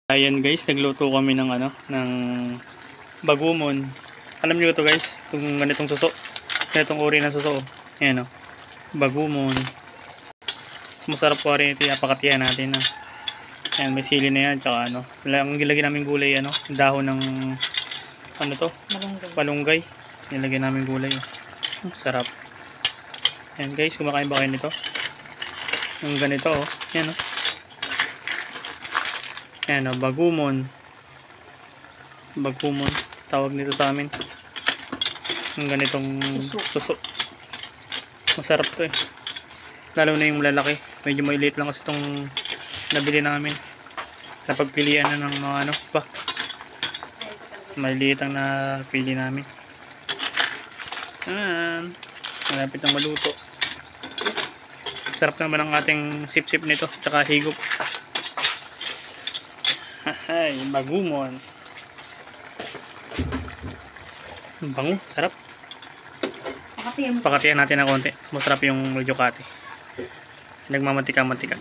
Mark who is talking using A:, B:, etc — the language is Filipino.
A: Ayan guys, nagluto kami ng ng bagumon. Alam niyo ito guys, itong ganitong suso. Ganitong uri ng suso. Ayan o, bagumon. Masarap po rin ito, apakatihan natin. Ayan, may sili na yan, tsaka ang gilagyan namin gulay, dahon ng, malunggay. Nilagyan namin gulay. Sarap. Ayan guys, kumakain ba kayo nito? Yung ganito ayan Ayan bagumon. Bagumon. Tawag nito sa amin. Yung ganitong suso. Masarap to Lalo na yung lalaki. Medyo maliit lang kasi itong nabili namin. Napagpilian na ng mga maliit ang napili namin. Ayan. Malapit na maluto. Sarap naman ang ating sip-sip nito. Tsaka higop. Hay, bagumon. Bango, sarap. Pakatihan natin ng konti. Masarap yung medyo kati. Nagmamatika-matika.